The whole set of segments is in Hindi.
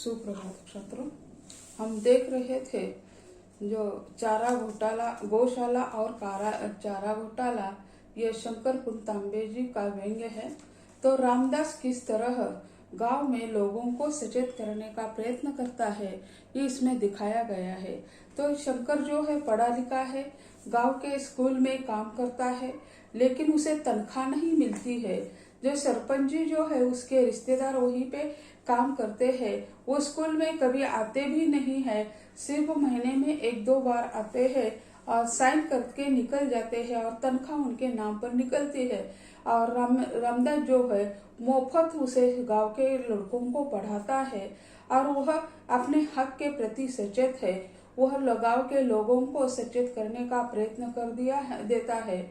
सुप्रभात छात्रों। हम देख रहे थे जो चारा घोटाला, गौशाला और चारा घोटाला, ये शंकर पुनतांबे जी का व्यंग्य है। तो रामदास किस तरह गांव में लोगों को सचेत करने का प्रयत्न करता है, ये इसमें दिखाया गया है। तो शंकर जो है पढ़ा लिखा है, गांव के स्कूल में काम करता है, लेकिन उसे तनख्वाह नहीं मिलती है। जो सरपंच जी जो है उसके रिश्तेदार वहीं पे काम करते हैं, वो स्कूल में कभी आते भी नहीं है, सिर्फ महीने में 1-2 बार आते हैं और साइन करके निकल जाते हैं और तनख्वाह उनके नाम पर निकलती है। और रामदास जो है मुफ्त उसे गांव के लड़कों को पढ़ाता है और वह अपने हक के प्रति सचेत है। वह गांव के लोगों को सचेत करने का प्रयत्न देता है।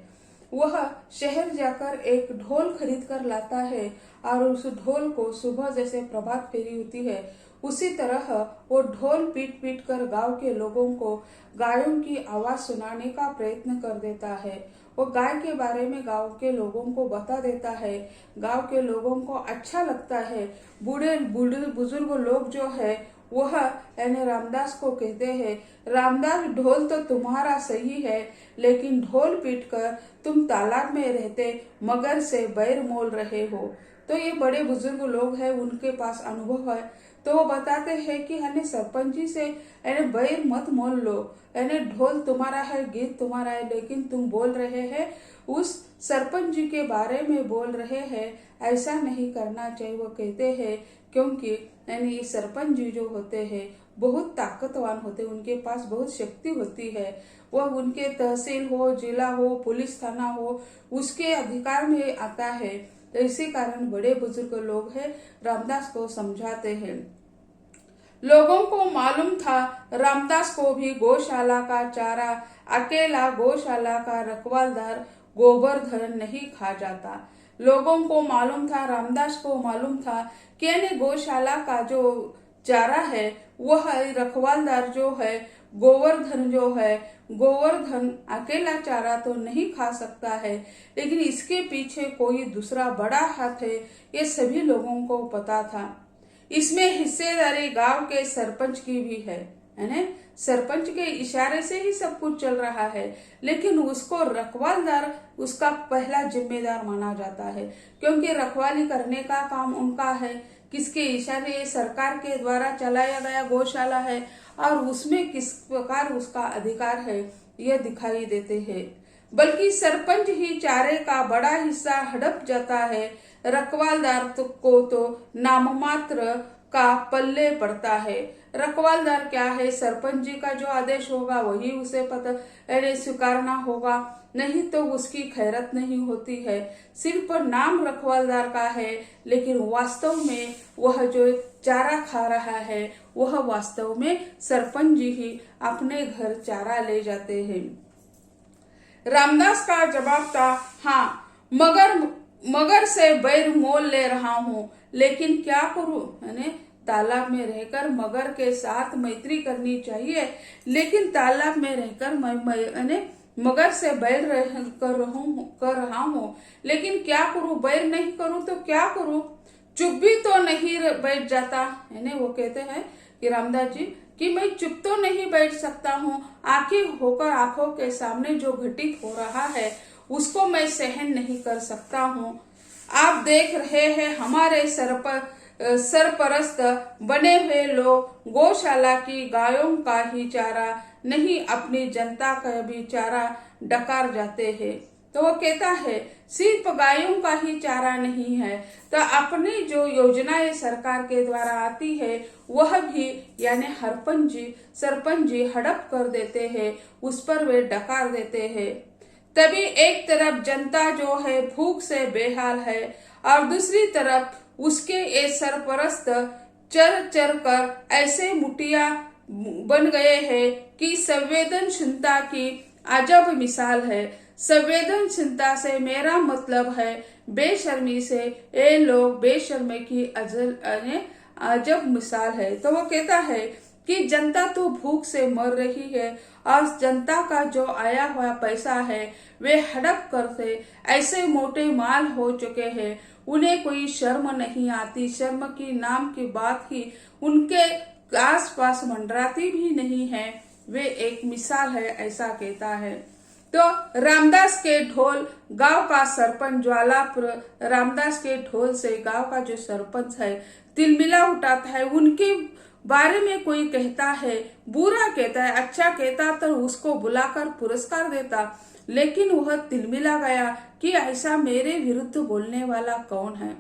वह शहर जाकर एक ढोल खरीद कर लाता है और उस ढोल को सुबह जैसे प्रभात फेरी होती है उसी तरह वो ढोल पीट पीट कर गांव के लोगों को गायों की आवाज सुनाने का प्रयत्न कर देता है। वो गाय के बारे में गांव के लोगों को बता देता है। गांव के लोगों को अच्छा लगता है। बूढ़े बुजुर्ग लोग जो है वह यानी रामदास को कहते हैं, रामदास ढोल तो तुम्हारा सही है, लेकिन ढोल पीटकर तुम तालाब में रहते मगर से बैर मोल रहे हो। तो ये बड़े बुजुर्ग लोग हैं, उनके पास अनुभव है। तो वो बताते हैं कि यानी सरपंच जी से यानी बैर मत मोल लो, यानी ढोल तुम्हारा है, गीत तुम्हारा है, लेकिन तुम बोल रहे हैं उस सरपंच जी के बारे में बोल रहे हैं, ऐसा नहीं करना चाहिए। वो कहते हैं क्योंकि यानी ये सरपंच जी जो होते हैं बहुत ताकतवान होते हैं, उनके पास बहुत शक्ति होती है। वह उनके तहसील हो, जिला हो, पुलिस थाना हो, उसके अधिकार में आता है। तो इसी कारण बड़े बुजुर्ग लोग हैं रामदास को समझाते हैं। लोगों को मालूम था रामदास को भी गौशाला का चारा अकेला गौशाला का रखवालदार गोवर्धन नहीं खा जाता। लोगों को मालूम था, रामदास को मालूम था कि यानी गौशाला का जो चारा है वह रखवालदार जो है गोवर्धन जो है, गोवर्धन अकेला चारा तो नहीं खा सकता है, लेकिन इसके पीछे कोई दूसरा बड़ा हाथ है, ये सभी लोगों को पता था। इसमें हिस्सेदारी गांव के सरपंच की भी है, यानी सरपंच के इशारे से ही सब कुछ चल रहा है, लेकिन उसको रखवालदार उसका पहला जिम्मेदार माना जाता है, क्योंकि रखवाली करने का काम उनका है। किसके इशारे? सरकार के द्वारा चलाया गया गौशाला है और उसमें किस प्रकार उसका अधिकार है यह दिखाई देते हैं। बल्कि सरपंच ही चारे का बड़ा हिस्सा हड़प जाता है, रखवालदार को तो नाममात्र का पल्ले पड़ता है। रखवालदार क्या है? सरपंच जी का जो आदेश होगा वही उसे पता स्वीकारना होगा, नहीं तो उसकी खैरत नहीं होती है। सिर्फ नाम रखवालदार का है, लेकिन वास्तव में वह जो चारा खा रहा है वह वास्तव में सरपंच जी ही अपने घर चारा ले जाते हैं। रामदास का जवाब था, हाँ मगर से बैर मोल ले रहा हूँ, लेकिन क्या करूँ? यानी तालाब में रहकर मगर के साथ मैत्री करनी चाहिए, लेकिन तालाब में रहकर मैं मगर से बैर कर रहा हूँ, लेकिन क्या करूँ? बैर नहीं करूँ तो क्या करूँ? चुप भी तो नहीं बैठ जाता। यानी वो कहते हैं कि रामदास जी कि मैं चुप तो नहीं बैठ सकता हूँ, आंखें होकर आंखों के सामने जो घटित हो रहा है उसको मैं सहन नहीं कर सकता हूँ। आप देख रहे हैं हमारे सरपरस्त बने हुए लोग गौशाला की गायों का ही चारा नहीं अपनी जनता का भी चारा डकार जाते हैं। तो वो कहता है सिर्फ गायों का ही चारा नहीं है, तो अपनी जो योजनाएं सरकार के द्वारा आती है वह भी यानी सरपंच जी हड़प कर देते हैं, उस पर वे डकार देते हैं। तभी एक तरफ जनता जो है भूख से बेहाल है और दूसरी तरफ उसके ये सरपरस्त चर चर कर ऐसे मुठिया बन गए हैं कि संवेदनशीलता की अजब मिसाल है। संवेदनशीलता से मेरा मतलब है बेशर्मी से, ये लोग बेशर्मी की अजब मिसाल है। तो वो कहता है कि जनता तो भूख से मर रही है और जनता का जो आया हुआ पैसा है वे हड़प करते ऐसे मोटे माल हो चुके हैं। उन्हें कोई शर्म नहीं आती, शर्म की नाम की बात ही उनके आसपास मंडराती भी नहीं है। वे एक मिसाल है, ऐसा कहता है। तो रामदास के ढोल गांव का सरपंच ज्वालापुर रामदास के ढोल से गांव का जो सरपंच है तिलमिला उठाता है। उनके बारे में कोई कहता है, बुरा कहता है, अच्छा कहता तो उसको बुलाकर पुरस्कार देता, लेकिन वह तिलमिला गया कि ऐसा मेरे विरुद्ध बोलने वाला कौन है।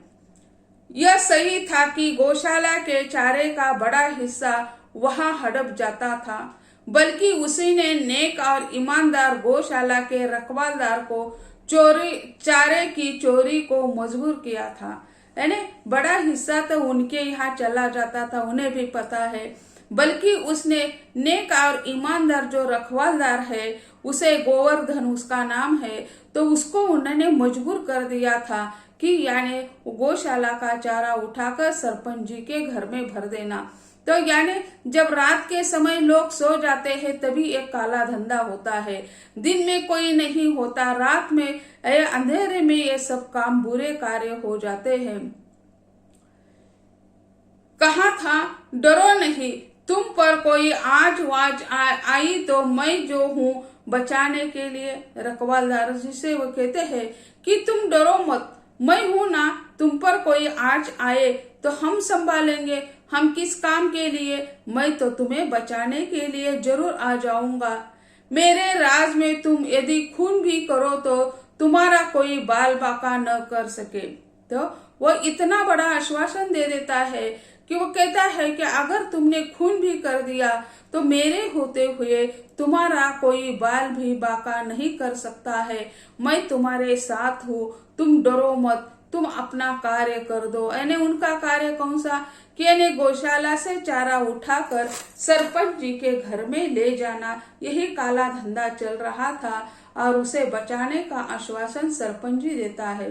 यह सही था कि गौशाला के चारे का बड़ा हिस्सा वहां हड़प जाता था, बल्कि उसी ने नेक और ईमानदार गौशाला के रखवालदार को चारे की चोरी को मजबूर किया था। यानी बड़ा हिस्सा तो उनके यहाँ चला जाता था, उन्हें भी पता है, बल्कि उसने नेक और ईमानदार जो रखवालदार है उसे गोवर्धन उसका नाम है, तो उसको उन्होंने मजबूर कर दिया था कि यानी गौशाला का चारा उठाकर सरपंच जी के घर में भर देना। तो यानी जब रात के समय लोग सो जाते हैं तभी एक काला धंधा होता है, दिन में कोई नहीं होता, रात में अंधेरे में ये सब काम बुरे कार्य हो जाते हैं। कहा था, डरो नहीं, तुम पर कोई आज वाज आई तो मैं जो हूँ बचाने के लिए। रखवालदार जिसे वो कहते हैं कि तुम डरो मत, मैं हूं ना, तुम पर कोई आज आए तो हम संभालेंगे। हम किस काम के लिए, मैं तो तुम्हें बचाने के लिए जरूर आ जाऊंगा। मेरे राज में तुम यदि खून भी करो तो तुम्हारा कोई बाल बाका न कर सके। तो वो इतना बड़ा आश्वासन दे देता है कि वो कहता है कि अगर तुमने खून भी कर दिया तो मेरे होते हुए तुम्हारा कोई बाल भी बाका नहीं कर सकता है। मैं तुम्हारे साथ हूँ, तुम डरो मत, तुम अपना कार्य कर दो। यानी उनका कार्य कौन सा कि यानी गौशाला से चारा उठाकर सरपंच जी के घर में ले जाना, यही काला धंधा चल रहा था और उसे बचाने का आश्वासन सरपंच जी देता है।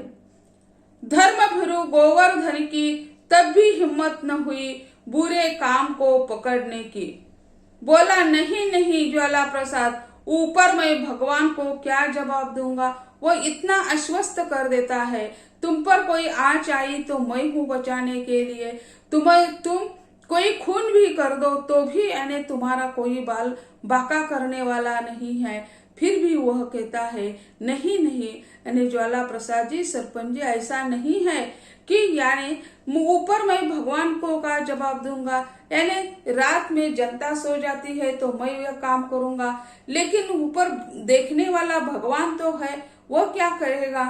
धर्मभीरु गोवर्धन की तब भी हिम्मत न हुई बुरे काम को पकड़ने की। बोला, नहीं नहीं ज्वाला प्रसाद, ऊपर मैं भगवान को क्या जवाब दूंगा। वो इतना आश्वस्त कर देता है, तुम पर कोई आँच आई तो मैं हूँ बचाने के लिए। तुम कोई खून भी कर दो तो भी यानी तुम्हारा कोई बाल बाका करने वाला नहीं है। फिर भी वह कहता है, नहीं नहीं यानी ज्वाला प्रसाद जी, सरपंच जी, ऐसा नहीं है कि यानी ऊपर मैं भगवान को का जवाब दूंगा। यानी रात में जनता सो जाती है तो मैं यह काम करूंगा, लेकिन ऊपर देखने वाला भगवान तो है, वो क्या कहेगा।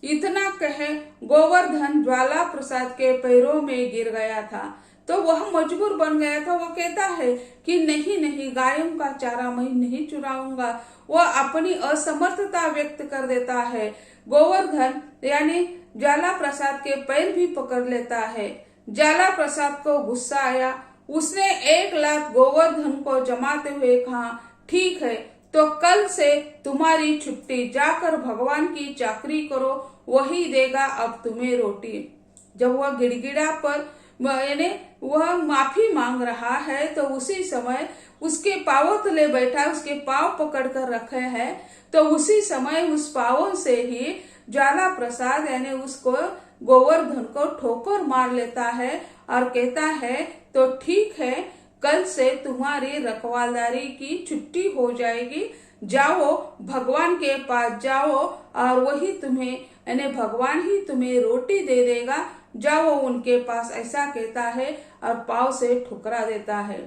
इतना कहे गोवर्धन ज्वाला प्रसाद के पैरों में गिर गया था, तो वह मजबूर बन गया था। वो कहता है कि नहीं नहीं, गायों का चारा मैं नहीं चुराऊंगा। वह अपनी असमर्थता व्यक्त कर देता है। गोवर्धन यानी ज्वाला प्रसाद के पैर भी पकड़ लेता है। ज्वाला प्रसाद को गुस्सा आया, उसने 1 लाख गोवर्धन को जमाते हुए कहा, ठीक है तो कल से तुम्हारी छुट्टी, जाकर भगवान की चाकरी करो, वही देगा अब तुम्हें रोटी। जब वह गिड़गिड़ा पर यानी वह माफी मांग रहा है तो उसी समय उसके पांवों तले बैठा, उसके पांव पकड़ कर रखे है, तो उसी समय उस पांवों से ही ज्वाला प्रसाद यानी उसको गोवर्धन को ठोकर मार लेता है और कहता है, तो ठीक है, कल से तुम्हारी रखवालदारी की छुट्टी हो जाएगी, जाओ भगवान के पास जाओ और वही तुम्हें यानी भगवान ही तुम्हें रोटी दे देगा, जाओ उनके पास, ऐसा कहता है और पांव से ठुकरा देता है।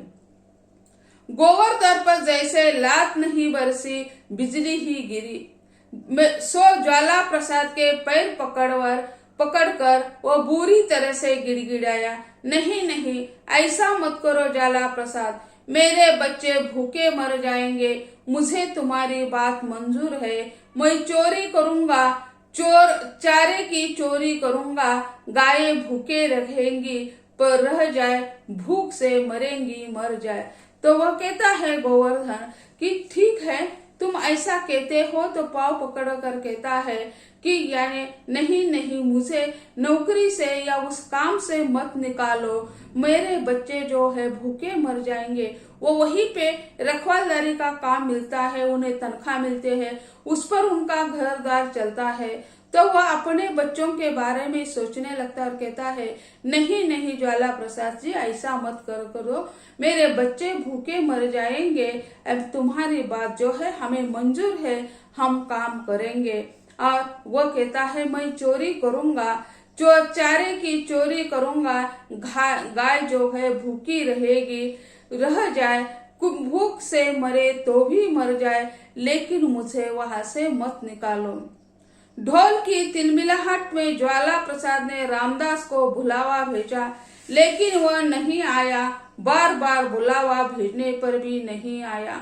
गोवर्धन पर जैसे लात नहीं बरसी, बिजली ही गिरी। सो ज्वाला प्रसाद के पैर पकड़कर वो बुरी तरह से गिड़गिड़ाया, नहीं नहीं, ऐसा मत करो ज्वाला प्रसाद, मेरे बच्चे भूखे मर जाएंगे, मुझे तुम्हारी बात मंजूर है, मैं चोरी करूंगा, चारे की चोरी करूंगा, गायें भूखे रहेंगी पर रह जाए, भूख से मरेंगी मर जाए। तो वह कहता है गोवर्धन कि ठीक है, तुम ऐसा कहते हो, तो पांव पकड़ कर कहता है कि यानी नहीं नहीं, मुझे नौकरी से या उस काम से मत निकालो, मेरे बच्चे जो है भूखे मर जाएंगे। वो वहीं पे रखवालदारी का काम मिलता है, उन्हें तनख्वाह मिलते हैं, उस पर उनका घर द्वार चलता है। तो वह अपने बच्चों के बारे में सोचने लगता है और कहता है नहीं नहीं ज्वाला प्रसाद जी, ऐसा मत करो, मेरे बच्चे भूखे मर जाएंगे। अब तुम्हारी बात जो है हमें मंजूर है, हम काम करेंगे। और वह कहता है मैं चोरी करूंगा, जो चारे की चोरी करूंगा, गाय जो है भूखी रहेगी, रह जाए, भूख से मरे तो भी मर जाए, लेकिन मुझे वहां से मत निकालो। ढोल की तिलमिलाहट में ज्वाला प्रसाद ने रामदास को बुलावा भेजा, लेकिन वह नहीं आया। बार बार बुलावा भेजने पर भी नहीं आया।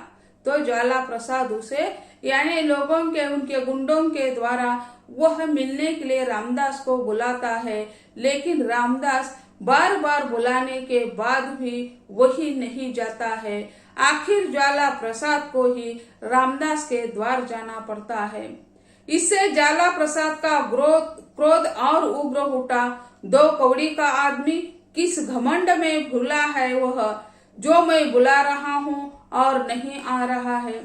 तो ज्वाला प्रसाद उसे यानी लोगों के, उनके गुंडों के द्वारा वह मिलने के लिए रामदास को बुलाता है, लेकिन रामदास बार बार बुलाने के बाद भी वही नहीं जाता है। आखिर ज्वाला प्रसाद को ही रामदास के द्वार जाना पड़ता है। इससे ज्वाला प्रसाद का क्रोध और उग्र उठा। दो कौड़ी का आदमी किस घमंड में भूला है वह, जो मैं बुला रहा हूँ और नहीं आ रहा है।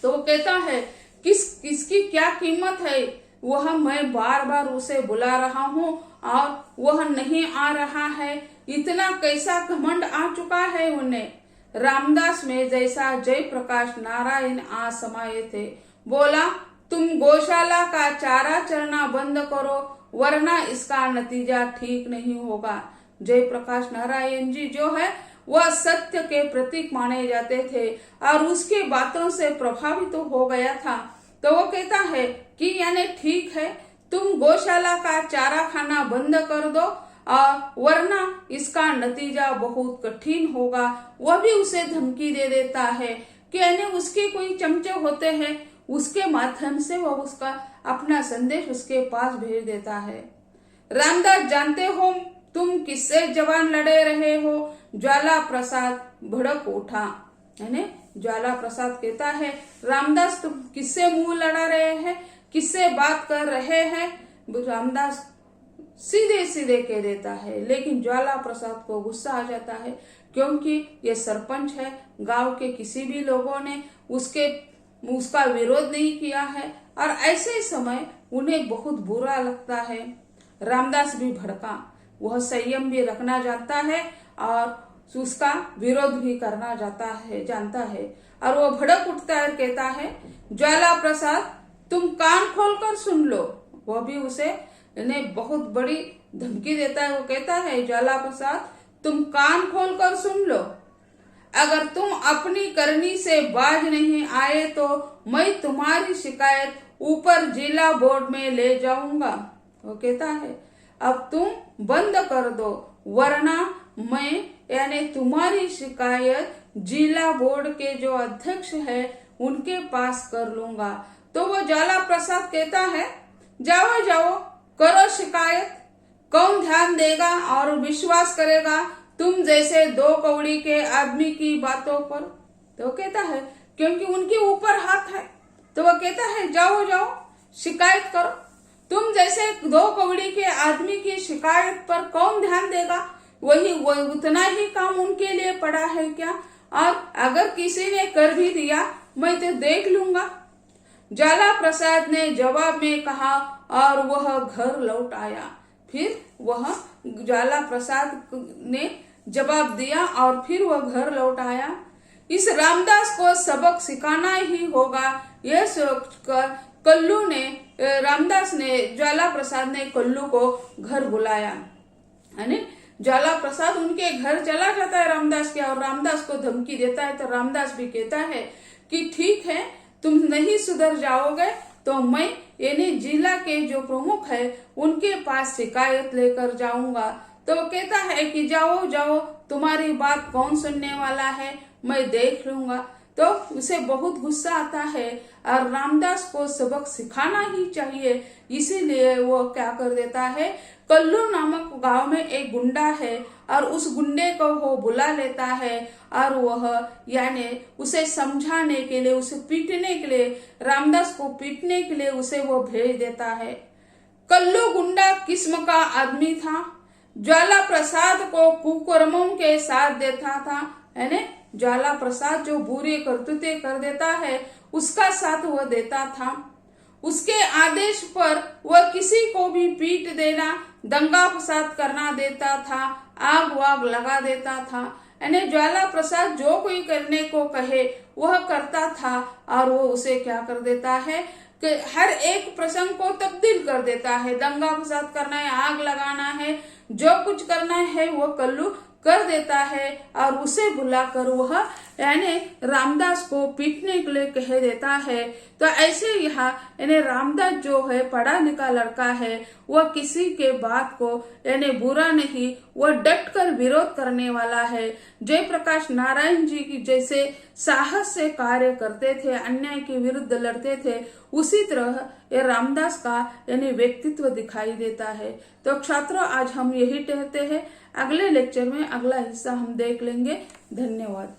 तो वो कहता है किसकी क्या कीमत है, वह मैं बार बार उसे बुला रहा हूँ और वह नहीं आ रहा है। इतना कैसा घमंड आ चुका है उन्हें। रामदास में जैसा जयप्रकाश नारायण आ समाये थे। बोला तुम गौशाला का चारा चरना बंद करो, वरना इसका नतीजा ठीक नहीं होगा। जयप्रकाश नारायण जी जो है वह सत्य के प्रतीक माने जाते थे और उसकी बातों से प्रभावित हो गया था। तो वो कहता है कि यानी ठीक है, तुम गौशाला का चारा खाना बंद कर दो और वरना इसका नतीजा बहुत कठिन होगा। वह भी उसे धमकी दे देता है कि यानी उसके कोई चमचे होते हैं, उसके माध्यम से वह उसका अपना संदेश उसके पास भेज देता है। रामदास जानते हो तुम किससे जवान लड़े रहे हो। ज्वाला प्रसाद भड़क उठा। यानी ज्वाला प्रसाद कहता है रामदास तुम किससे मुंह लड़ा रहे हैं, किससे बात कर रहे हैं। रामदास सीधे सीधे कह देता है, लेकिन ज्वाला प्रसाद को गुस्सा आ जाता है, क्योंकि ये सरपंच है। गांव के किसी भी लोगों ने उसका विरोध नहीं किया है और ऐसे समय उन्हें बहुत बुरा लगता है। रामदास भी भड़का। वह संयम भी रखना जानता है और उसका विरोध भी करना जानता है और वो भड़क उठता है, कहता है ज्वाला प्रसाद तुम कान खोलकर सुन लो। वह भी उसे इन्हें बहुत बड़ी धमकी देता है। वो कहता है ज्वाला प्रसाद तुम कान खोलकर सुन लो, अगर तुम अपनी करनी से बाज नहीं आए तो मैं तुम्हारी शिकायत ऊपर जिला बोर्ड में ले जाऊंगा। वो कहता है अब तुम बंद कर दो, वरना मैं यानी तुम्हारी शिकायत जिला बोर्ड के जो अध्यक्ष है उनके पास कर लूंगा। तो वो ज्वाला प्रसाद कहता है जाओ जाओ करो शिकायत, कौन ध्यान देगा और विश्वास करेगा तुम जैसे दो कौड़ी के आदमी की बातों पर। तो कहता है क्योंकि उनके ऊपर हाथ है। तो वो कहता है जाओ जाओ शिकायत करो, तुम जैसे दो कौड़ी के आदमी की शिकायत पर कौन ध्यान देगा, वही उतना ही काम उनके लिए पड़ा है क्या, और अगर किसी ने कर भी दिया मैं तो देख लूंगा। ज्वाला प्रसाद ने जवाब में कहा और वह घर लौट आया। फिर वह ज्वाला प्रसाद ने जवाब दिया और फिर वह घर लौट आया। इस रामदास को सबक सिखाना ही होगा, यह सोचकर कल्लू ने ज्वाला प्रसाद ने कल्लू को घर बुलाया। यानी ज्वाला प्रसाद उनके घर चला जाता है रामदास के और रामदास को धमकी देता है। तो रामदास भी कहता है कि ठीक है, तुम नहीं सुधर जाओगे तो मैं यानी जिला के जो प्रमुख है उनके पास शिकायत लेकर जाऊंगा। तो वो कहता है कि जाओ जाओ, तुम्हारी बात कौन सुनने वाला है, मैं देख लूंगा। तो उसे बहुत गुस्सा आता है और रामदास को सबक सिखाना ही चाहिए, इसीलिए वो क्या कर देता है कल्लू नामक गांव में एक गुंडा है और उस गुंडे को वो बुला लेता है और वह यानी उसे समझाने के लिए, उसे पीटने के लिए, रामदास को पीटने के लिए उसे वो भेज देता है। कल्लू गुंडा किस्म का आदमी था। ज्वाला प्रसाद को कुकर्मों के साथ देता था, यानी ज्वाला प्रसाद जो बुरी करतूतें कर देता है उसका साथ वह देता था। उसके आदेश पर वह किसी को भी पीट देना, दंगा फसाद करना देता था, आग वाग लगा देता था। यानी ज्वाला प्रसाद जो कोई करने को कहे वह करता था और वो उसे क्या कर देता है कि हर एक प्रसंग को तब्दील कर देता है। दंगा फसाद करना है, आग लगाना है, जो कुछ करना है वो कल्लू कर देता है और उसे बुलाकर वह यानी रामदास को पीटने के लिए कह देता है। तो ऐसे यहाँ यानी रामदास जो है पढ़ा लिखा लड़का है, वह किसी के बात को यानी बुरा नहीं, वह डट कर विरोध करने वाला है। जयप्रकाश नारायण जी की जैसे साहस से कार्य करते थे, अन्याय के विरुद्ध लड़ते थे, उसी तरह ये रामदास का यानी व्यक्तित्व दिखाई देता है। तो छात्रों, आज हम यही कहते हैं, अगले लेक्चर में अगला हिस्सा हम देख लेंगे। धन्यवाद।